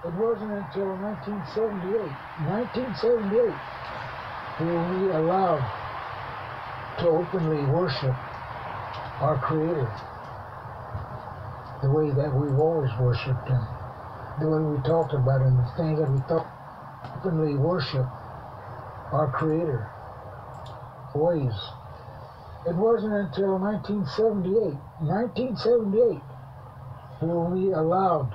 It wasn't until 1978, where we allowed to openly worship our Creator the way that we've always worshipped Him, the way we talked about Him, the things that we thought, openly worship our Creator ways. It wasn't until 1978, where we allowed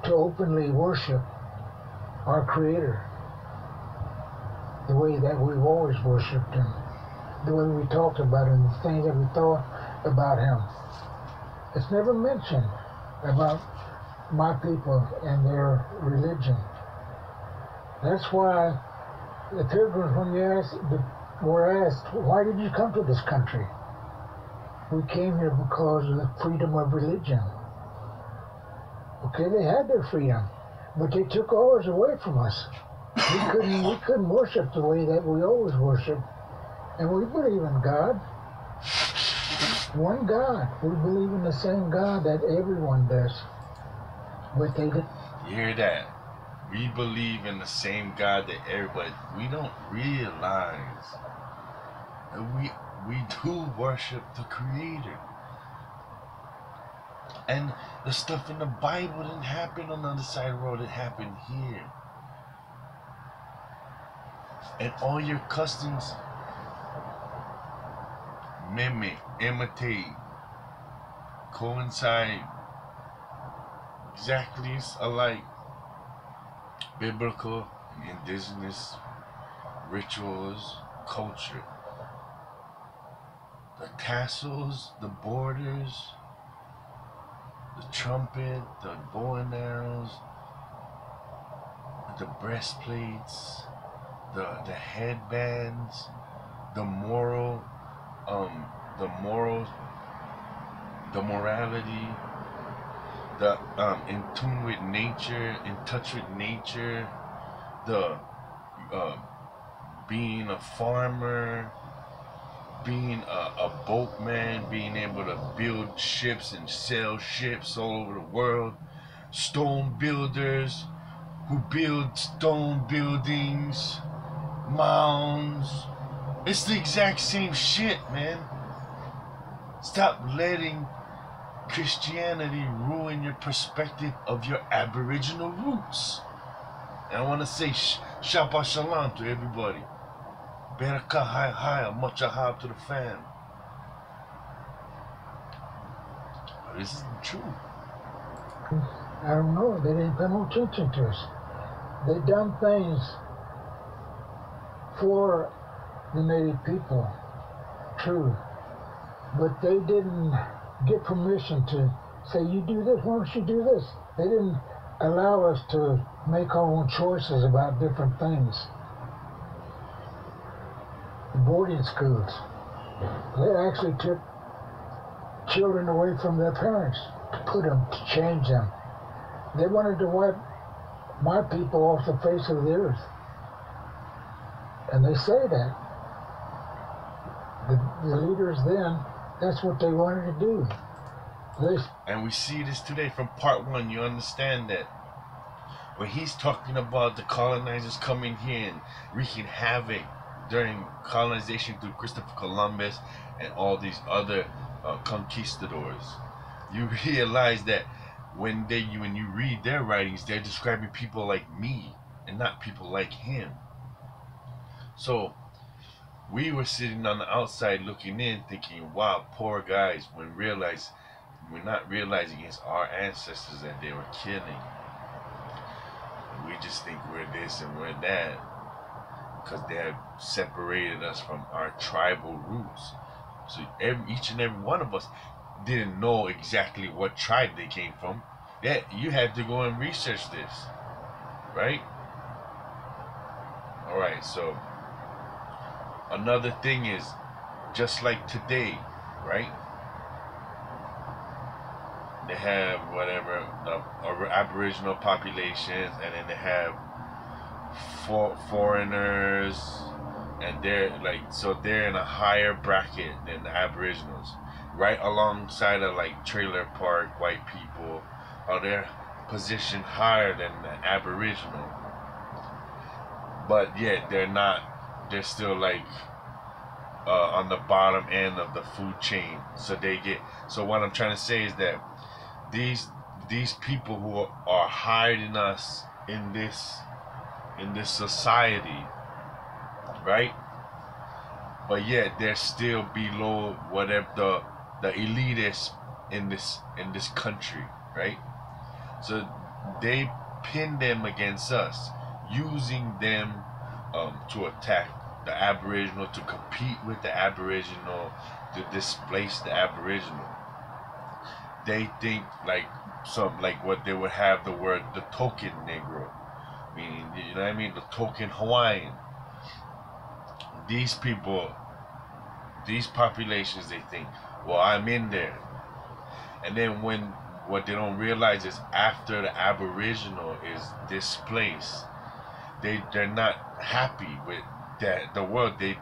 to openly worship our Creator the way that we've always worshipped Him, the way we talked about Him, the things that we thought about Him. It's never mentioned about my people and their religion. That's why the pilgrims, when were asked, why did you come to this country? We came here because of the freedom of religion. Okay, they had their freedom, but they took ours away from us. We couldn't worship the way that we always worship. And we believe in God. One God. We believe in the same God that everyone does. But they did. You hear that? We believe in the same God that everybody. We don't realize that we do worship the Creator. And the stuff in the Bible didn't happen on the other side of the road. It happened here. And all your customs mimic, imitate, coincide exactly alike. Biblical, indigenous rituals, culture. The tassels, the borders, the trumpet, the bow and arrows, the breastplates, the headbands, the morality, the in tune with nature, in touch with nature, the being a farmer, being a boatman, being able to build ships and sail ships all over the world, stone builders who build stone buildings, mounds. It's the exact same shit, man. Stop letting Christianity ruin your perspective of your Aboriginal roots. And I want to say Shabbat Shalom to everybody. Berakah Hai Hai, much ahab to the fam. This is the truth. I don't know. They didn't pay no attention to us. They done things for the native people, true, but they didn't get permission to say, you do this, why don't you do this? They didn't allow us to make our own choices about different things. The boarding schools, they actually took children away from their parents to change them. They wanted to wipe my people off the face of the earth. And they say that. The leaders then, that's what they wanted to do. And we see this today from part one. You understand that when he's talking about the colonizers coming here and wreaking havoc during colonization through Christopher Columbus and all these other conquistadors, you realize that when you read their writings, they're describing people like me and not people like him. So we were sitting on the outside looking in, thinking, wow, poor guys, when we're not realizing it's our ancestors that they were killing. We just think we're this and we're that because they have separated us from our tribal roots. So each and every one of us didn't know exactly what tribe they came from. Yeah, you had to go and research this, right? All right, so another thing is, just like today, right? They have whatever the Aboriginal populations, and then they have foreigners, and they're in a higher bracket than the Aboriginals, right alongside of like trailer park white people. Oh, position higher than the Aboriginal, but yet they're not. They're still like on the bottom end of the food chain. So they get. So what I'm trying to say is that these people who are higher than us in this society, right? But yet they're still below whatever the elitists in this country, right? So they pin them against us, using them to attack the Aboriginal, to compete with the Aboriginal, to displace the Aboriginal. They think like what they would have the word the token Negro, meaning, you know what I mean, the token Hawaiian. These people, these populations, they think, well, I'm in there. And then what they don't realize is after the Aboriginal is displaced, they're not happy with that the world. They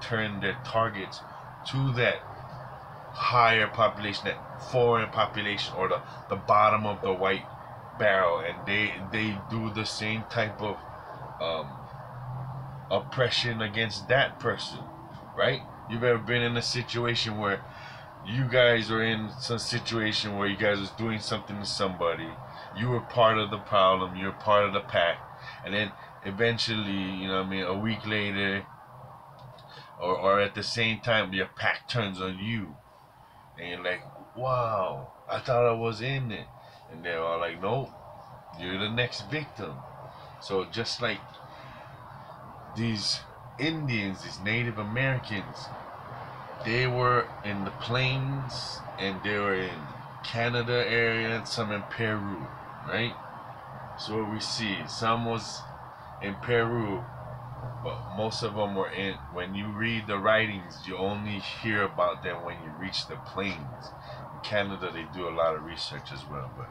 turn their targets to that higher population, that foreign population, or the bottom of the white barrel, and they do the same type of oppression against that person, right? You've ever been in a situation where you guys are in some situation where you guys was doing something to somebody, you were part of the problem, you're part of the pack, and then eventually, you know what I mean, a week later, or at the same time, your pack turns on you, and you're like, wow, I thought I was in it, and they're all like, nope, you're the next victim. So just like these Indians, these Native Americans, they were in the plains, and they were in Canada area, and some in Peru, right? So what we see, some was in Peru, but most of them were in, when you read the writings, you only hear about them when you reach the plains. In Canada, they do a lot of research as well, but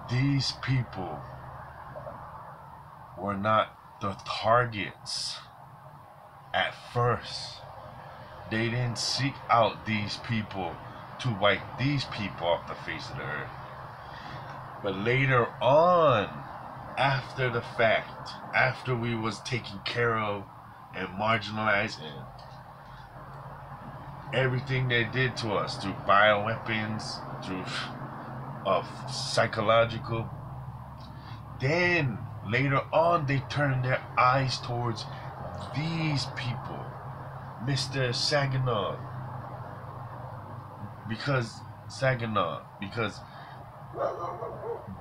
these people were not the targets at first. They didn't seek out these people to wipe these people off the face of the earth. But later on, after the fact, after we was taken care of and marginalized, and everything they did to us through bioweapons, through psychological, then later on they turned their eyes towards these people, Mr. Saginaw, because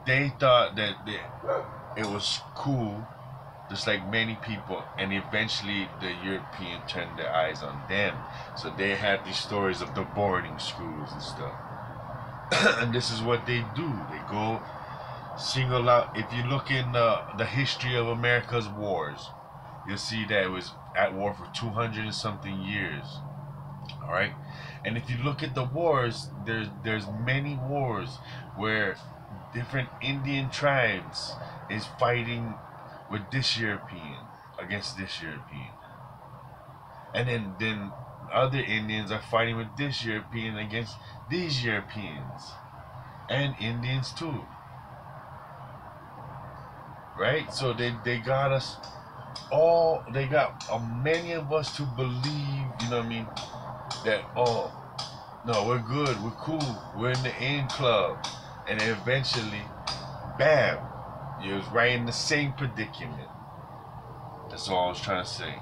they thought that it was cool, just like many people, and eventually the European turned their eyes on them. So they had these stories of the boarding schools and stuff. And this is what they do. They go single out. If you look in the history of America's wars, you'll see that it was at war for 200 and something years. All right, and if you look at the wars, there's many wars where different Indian tribes is fighting with this European against this European, and then other Indians are fighting with this European against these Europeans, and Indians too, right? So they got us all, they got many of us to believe, you know what I mean, that, oh no, we're good, we're cool, we're in the in club, and then eventually, bam, you was right in the same predicament. That's all I was trying to say.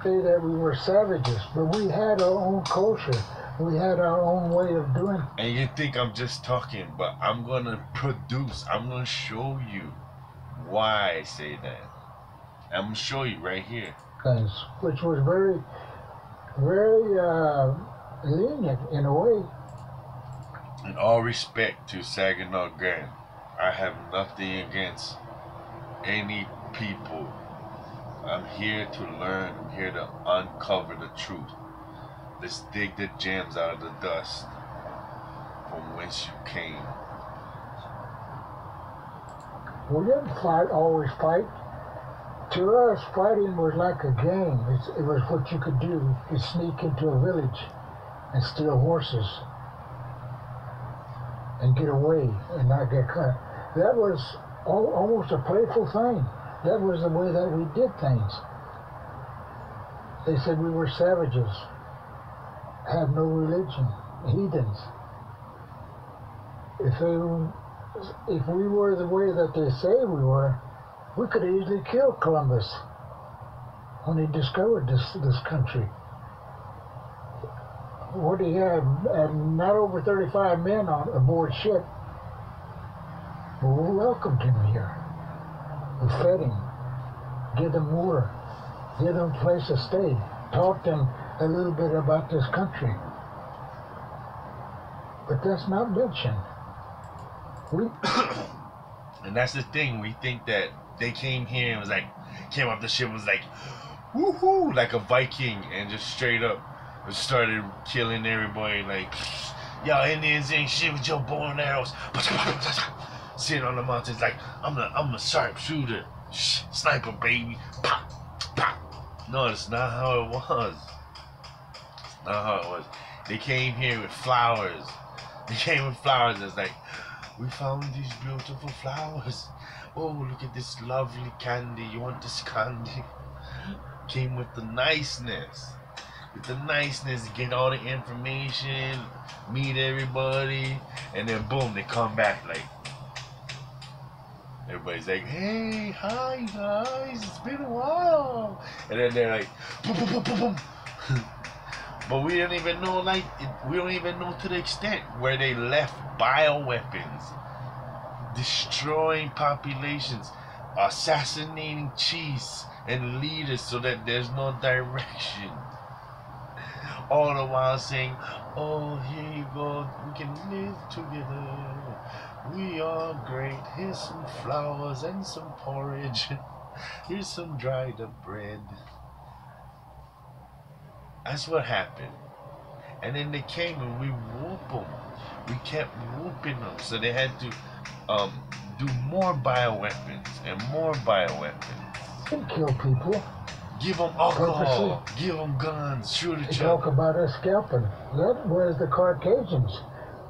Say that we were savages, but we had our own culture. We had our own way of doing. And you think I'm just talking, but I'm gonna I'm gonna show you why I say that. I'm gonna show you right here. Which was very, very lenient in a way. In all respect to Saginaw Grand, I have nothing against any people. I'm here to learn. I'm here to uncover the truth. Let's dig the gems out of the dust from whence you came. We didn't always fight. To us, fighting was like a game. It was what you could do. You sneak into a village and steal horses. and get away and not get caught. That was almost a playful thing. That was the way that we did things. They said we were savages, had no religion, heathens. If we were the way that they say we were, we could have easily killed Columbus when he discovered this country. What he had not over 35 men on aboard ship. Well, we welcomed him here. We fed him, gave him water, gave him a place to stay, taught them a little bit about this country. But that's not mentioned. And that's the thing. We think that they came here and came off the ship and was like, woohoo, like a Viking, and just straight up started killing everybody. Like, y'all Indians ain't shit with your bow and arrows. Sitting on the mountains like, I'm a sharpshooter, sniper baby. Pop, pop. No, that's not how it was. It's not how it was. They came here with flowers. They came with flowers. It's like, we found these beautiful flowers. Oh, look at this lovely candy. You want this candy? Came with the niceness. With the niceness, get all the information, meet everybody, and then boom, they come back like, everybody's like, hey, hi guys, it's been a while. And then they're like, boom, boom, boom, boom, boom. But we don't even know, we don't even know to the extent where they left bioweapons, destroying populations, assassinating chiefs and leaders so that there's no direction. All the while saying, oh, here you go, we can live together. We are great. Here's some flowers and some porridge. Here's some dried up bread. That's what happened. And then they came and we whooped them. We kept whooping them. So they had to do more bioweapons and more bioweapons. Didn't kill people. Give them alcohol. Give them guns. Shoot each other. Talk about us scalping. That was the Caucasians'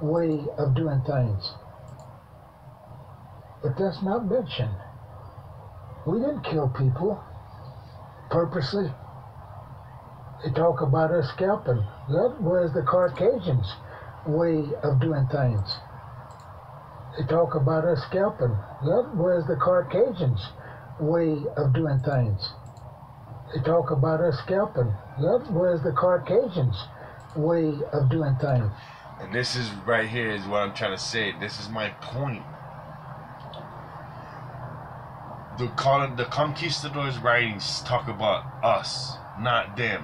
way of doing things. But that's not mentioned. We didn't kill people purposely. They talk about us scalping. That was the Caucasians' way of doing things. They talk about us scalping. That was the Caucasians' way of doing things. They talk about us scalping. That was the Caucasians' way of doing things. And this is right here is what I'm trying to say. This is my point. The conquistadors' writings talk about us, not them.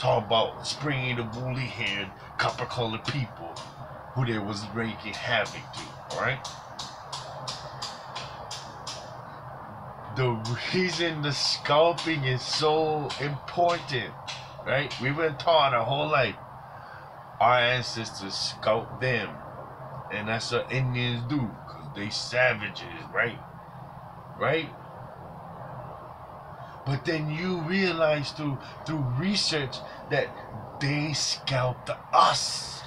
Talk about springy, the woolly-haired, copper-colored people who they was wreaking havoc to. All right. The reason the scalping is so important, right? We've been taught our whole life. Our ancestors scalp them, and that's what Indians do, cause they savages, right? Right? But then you realize through research that they scalped us.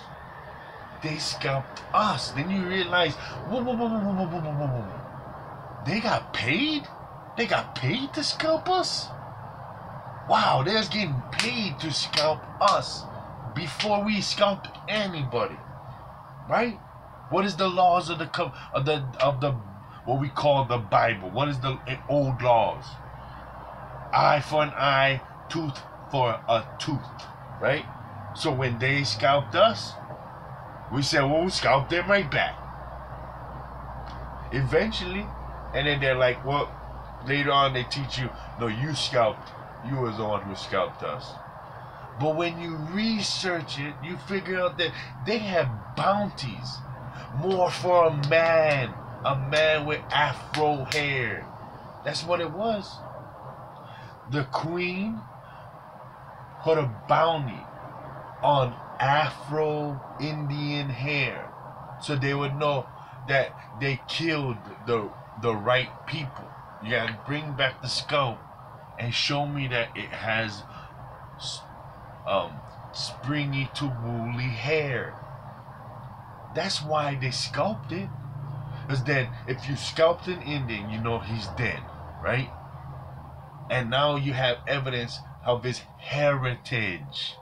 They scalped us. Then you realize, whoa, whoa, whoa, whoa, whoa, whoa, whoa, whoa, whoa. They got paid? They got paid to scalp us? Wow, they're getting paid to scalp us before we scalp anybody, right? What is the laws of the what we call the Bible? What is the old laws? Eye for an eye, tooth for a tooth, right? So when they scalped us, we said, well, we'll scalp them right back. Eventually, and then they're like, well, later on they teach you, no, you scalped. You was the one who scalped us. But when you research it, you figure out that they have bounties. More for a man with afro hair. That's what it was. The queen put a bounty on Afro Indian hair, so they would know that they killed the right people. You gotta bring back the scalp and show me that it has springy to woolly hair. That's why they scalped it. Because then, if you scalped an Indian, you know he's dead, right? And now you have evidence of his heritage.